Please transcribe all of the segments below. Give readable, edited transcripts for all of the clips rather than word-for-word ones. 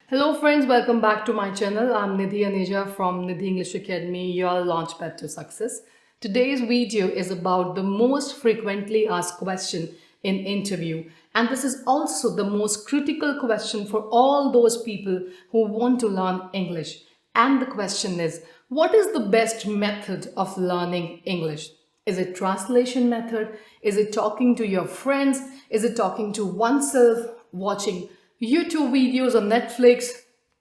Hello friends, welcome back to my channel. I'm Nidhi Aneja from Nidhi English Academy, your launchpad to success. Today's video is about the most frequently asked question in interview, and this is also the most critical question for all those people who want to learn English. And the question is, what is the best method of learning English? Is it translation method? Is it talking to your friends? Is it talking to oneself, watching YouTube videos on Netflix,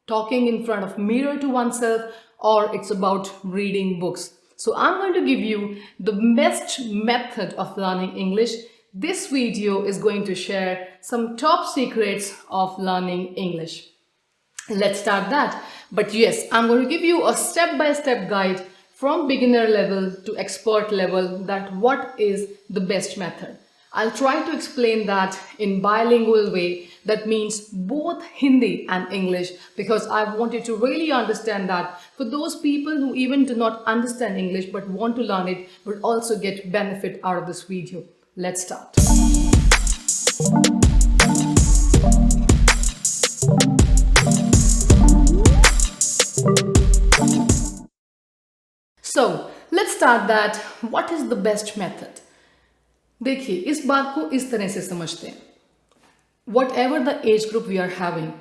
talking in front of mirror to oneself, or it's about reading books? So I'm going to give you the best method of learning English. This video is going to share some top secrets of learning English. Let's start that. But yes, I'm going to give you a step-by-step guide from beginner level to expert level that what is the best method. I'll try to explain that in bilingual way. That means both Hindi and English, because I want you to really understand that for those people who even do not understand English but want to learn it will also get benefit out of this video. Let's start. So let's start that. What is the best method? देखिए इस बात को इस तरह से समझते हैं. Whatever the age group we are having,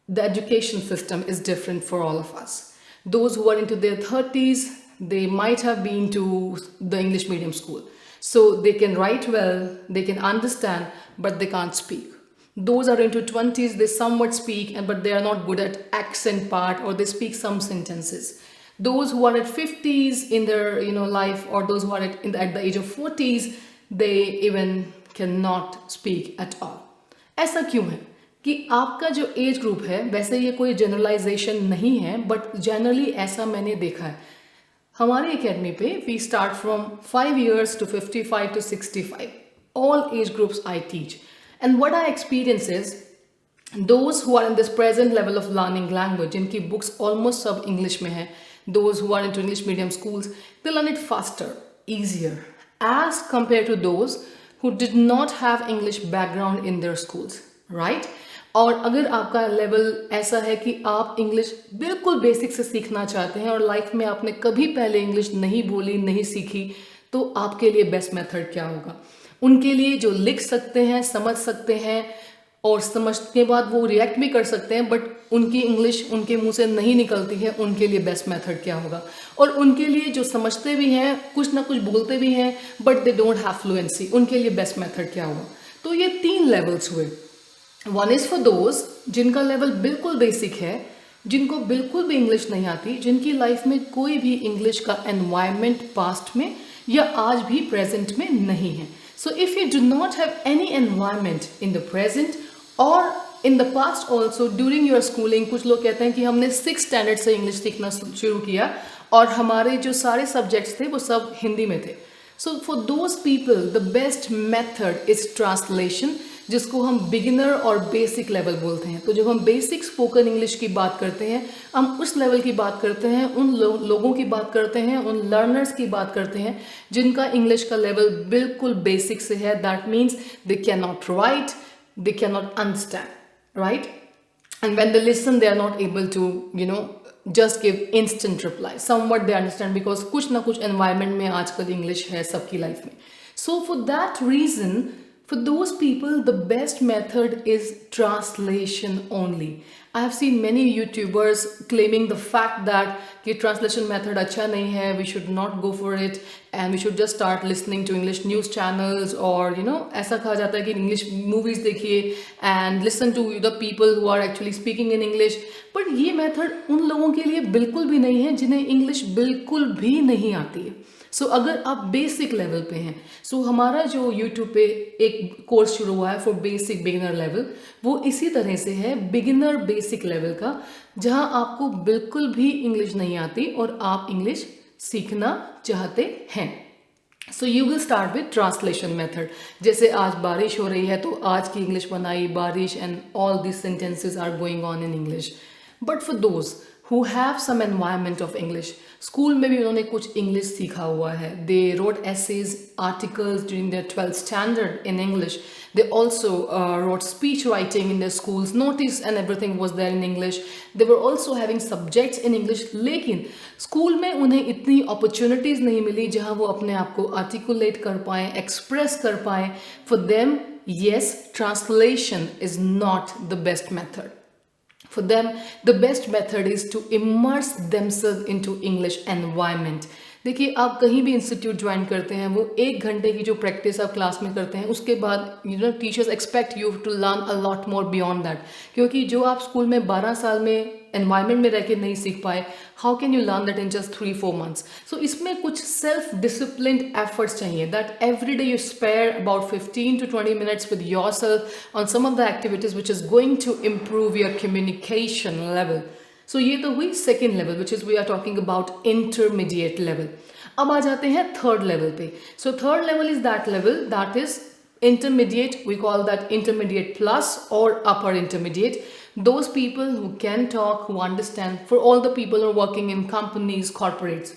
the education system is different for all of us. Those who are into their 30s, they might have been to the English medium school. So they can write well, they can understand, but they can't speak. Those are into 20s, they somewhat speak, but they are not good at accent part, or they speak some sentences. Those who are at 50s in their life, or those who are at the age of 40s, they even cannot speak at all. ऐसा क्यों है कि आपका जो age group है, वैसे ये कोई जनरलाइजेशन नहीं है, बट जनरली ऐसा मैंने देखा है. हमारे एकेडमी पे we start from 5 years to 55 to 65. All age groups I teach. And what I experience is those who are in this present level of learning language, जिनकी books almost सब English में है, those who are into English medium schools, they learn it faster, easier, as compared to those who did not have English background in their schools, right? और अगर आपका level ऐसा है कि आप इंग्लिश बिल्कुल बेसिक से सीखना चाहते हैं और लाइफ में आपने कभी पहले इंग्लिश नहीं बोली, नहीं सीखी, तो आपके लिए बेस्ट मेथड क्या होगा? उनके लिए जो लिख सकते हैं, समझ सकते हैं और समझने के बाद वो रिएक्ट भी कर सकते हैं, बट उनकी इंग्लिश उनके मुंह से नहीं निकलती है, उनके लिए बेस्ट मेथड क्या होगा? और उनके लिए जो समझते भी हैं, कुछ ना कुछ बोलते भी हैं, but they don't have fluency, उनके लिए बेस्ट मेथड क्या होगा? तो ये 3 लेवल्स हुए. वन इज़ फॉर दोज जिनका लेवल बिल्कुल बेसिक है, जिनको बिल्कुल भी इंग्लिश नहीं आती, जिनकी लाइफ में कोई भी इंग्लिश का एनवायरनमेंट पास्ट में या आज भी प्रेजेंट में नहीं है. So if you do not have any environment in the present और in the past also during your schooling, कुछ लोग कहते हैं कि हमने 6th स्टैंडर्ड से इंग्लिश सीखना शुरू किया और हमारे जो सारे सब्जेक्ट्स थे वो सब हिंदी में थे. So for those people the best method is translation, जिसको हम बिगिनर और बेसिक लेवल बोलते हैं. तो जब हम बेसिक स्पोकन इंग्लिश की बात करते हैं, हम उस लेवल की बात करते हैं, उन लोगों की बात करते हैं, उन लर्नर्स की बात करते हैं जिनका इंग्लिश का लेवल बिल्कुल बेसिक से है. That means they can not right, they cannot understand, right? And when they listen, they are not able to just give instant reply. Somewhat they understand because कुछ ना कुछ environment में आजकल English है सबकी life में. So for that reason, for those people, the best method is translation only. I have seen many YouTubers claiming the fact that कि translation method अच्छा नहीं है, we should not go for it, and we should just start listening to English news channels, or ऐसा कहा जाता है कि English movies देखिए and listen to the people who are actually speaking in English. But ये method उन लोगों के लिए बिल्कुल भी नहीं है जिन्हें English बिल्कुल भी नहीं आती है. सो अगर आप बेसिक लेवल पे हैं, सो हमारा जो यूट्यूब पे एक कोर्स शुरू हुआ है फॉर बेसिक बिगिनर लेवल, वो इसी तरह से है, बिगिनर बेसिक लेवल का, जहां आपको बिल्कुल भी इंग्लिश नहीं आती और आप इंग्लिश सीखना चाहते हैं. So you will start with translation method. जैसे आज बारिश हो रही है तो आज की इंग्लिश बनाई बारिश, and all this sentences are going on in English. But for those who have some environment of English, school में भी उन्होंने कुछ इंग्लिश सीखा हुआ है. They wrote essays, articles during their 12th standard in English. They also wrote speech writing in their schools. Notice and everything was there in English. They were also having subjects in English. लेकिन school में उन्हें इतनी opportunities नहीं मिली जहाँ वो अपने आप को articulate कर पाएँ, express कर पाएँ. For them, yes, translation is not the best method. For them, the best method is to immerse themselves into English environment. देखिए, आप कहीं भी इंस्टीट्यूट ज्वाइन करते हैं, वो 1 घंटे की जो प्रैक्टिस आप क्लास में करते हैं, उसके बाद teachers expect you to learn a lot more beyond that. क्योंकि जो आप स्कूल में 12 साल में एनवायरनमेंट में रह के नहीं सीख पाए, how can you learn that in just 3-4 months. So इसमें कुछ सेल्फ डिसिप्लिन्ड एफर्ट्स चाहिए, that every day you spare about 15 to 20 minutes with yourself on some of the activities which is going to improve your communication level. So ये तो हुई second level, which is we are talking about intermediate level. अब आ जाते हैं third level पे. So third level is that level that is intermediate. We call that intermediate plus or upper intermediate. Those people who can talk, who understand. For all the people who are working in companies, corporates,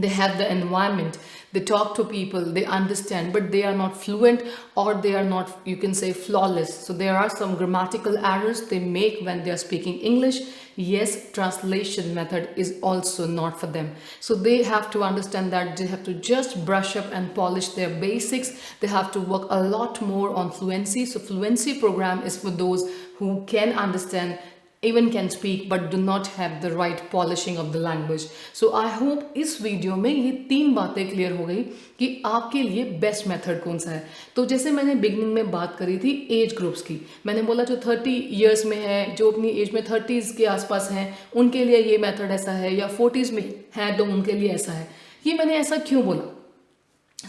they have the environment, they talk to people, they understand, but they are not fluent, or they are not, you can say, flawless. So there are some grammatical errors they make when they are speaking English. Yes, translation method is also not for them. So they have to understand that they have to just brush up and polish their basics. They have to work a lot more on fluency. So fluency program is for those who can understand, even can speak, but do not have the right polishing of the language. So I hope इस video में ये 3 बातें clear हो गई कि आपके लिए best method कौन सा है. तो जैसे मैंने बिगनिंग में बात करी थी एज ग्रुप्स की, मैंने बोला जो 30 ईयर्स में है, जो अपनी एज में 30s के आसपास हैं, उनके लिए ये मेथड ऐसा है, या 40s में है तो उनके लिए ऐसा है. ये मैंने ऐसा क्यों बोला,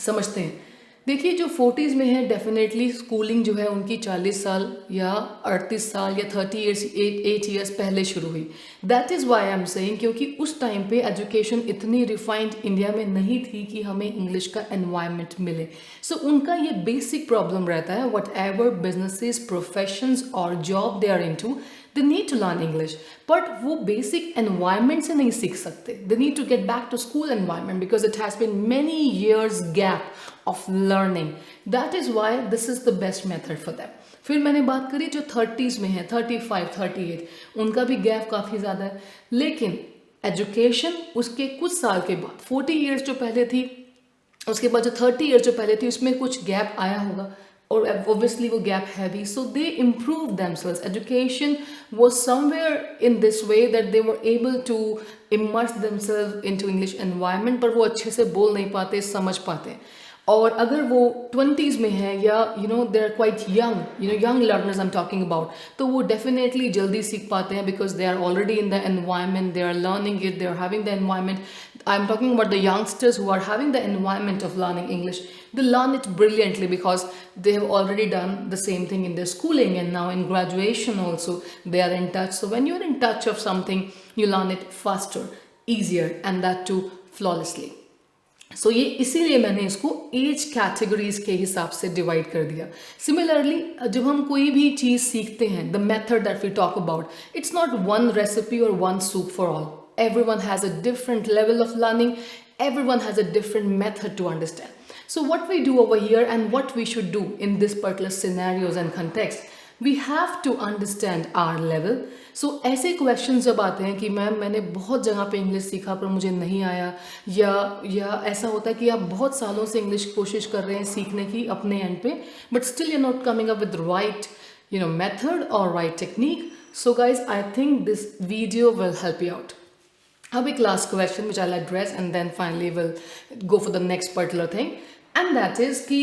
समझते हैं. देखिए, जो 40s में है, डेफिनेटली स्कूलिंग जो है उनकी 40 साल या 38 साल या 30 ईयर्स 8 ईयर्स पहले शुरू हुई. That is why I am saying, क्योंकि उस टाइम पे एजुकेशन इतनी रिफाइंड इंडिया में नहीं थी कि हमें इंग्लिश का एनवायरनमेंट मिले. सो उनका ये बेसिक प्रॉब्लम रहता है, वट एवर बिजनेसेस, प्रोफेशंस और job they are into, they need to learn English, but वो basic environment से नहीं सीख सकते. They need to get back to school environment because it has been many years gap of learning. That is why this is the best method for them. फिर मैंने बात करी जो 30s में है, 35, 38, उनका भी गैप काफ़ी ज़्यादा है. लेकिन एजुकेशन उसके कुछ साल के बाद, 40 ईयर्स जो पहले थी, उसके बाद जो 30 ईयर्स जो पहले थी, उसमें कुछ गैप आया होगा, or obviously वो gap heavy. So they improved themselves. Education was somewhere in this way that they were able to immerse themselves into English environment, पर वो अच्छे से बोल नहीं पाते, समझ पाते. और अगर वो 20s में है, या they are quite young, young learners I'm talking about, तो वो definitely जल्दी सीख पाते हैं because they are already in the environment, they are learning it, they are having the environment. I'm talking about the youngsters who are having the environment of learning English. They learn it brilliantly because they have already done the same thing in their schooling, and now in graduation also they are in touch. So when you're in touch of something, you learn it faster, easier, and that too flawlessly. सो ये इसीलिए मैंने इसको as categories के हिसाब से divide कर दिया. Similarly जब हम कोई भी चीज़ सीखते हैं, the method that we talk about, it's not one recipe और one soup for all. Everyone has a different level of learning. Everyone has a different method to understand. So what we do over here and what we should do in this particular scenarios and context, we have to understand our level. So ऐसे question जब आते हैं कि ma'am मैंने बहुत जगह पे English सीखा पर मुझे नहीं आया, या ऐसा होता है कि आप बहुत सालों से इंग्लिश कोशिश कर रहे हैं सीखने की अपने एंड पे, but still you not coming up with right method और right technique. So guys, I think this video will help you out. A big last question which I'll address, and then finally we'll go for the next particular thing, and that is कि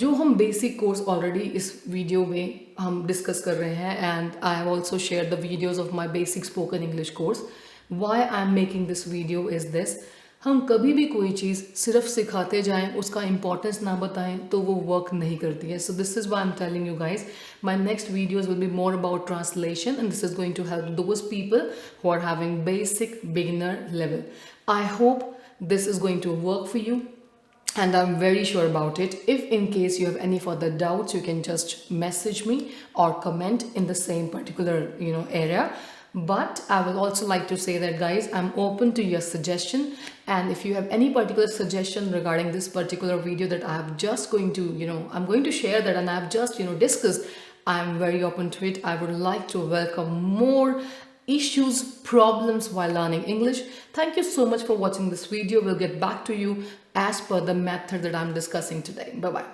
जो हम basic course already इस video में हम discuss कर रहे हैं, and I have also share the videos of my basic spoken English course. Why I am making this video is this, हम कभी भी कोई चीज़ सिर्फ सिखाते जाएं, उसका इंपॉर्टेंस ना बताएं, तो वो वर्क नहीं करती है. So this is why I am telling you guys, my next videos will be more about translation, and this is going to help those people who are having basic beginner level. I hope this is going to work for you, and I'm very sure about it. If in case you have any further doubts, you can just message me or comment in the same particular area. But I would also like to say that, guys, I'm open to your suggestion. And if you have any particular suggestion regarding this particular video that I'm just going to, I'm going to share that and I've just, discussed, I'm very open to it. I would like to welcome more issues, problems while learning English. Thank you so much for watching this video. We'll get back to you as per the method that I'm discussing today. Bye bye.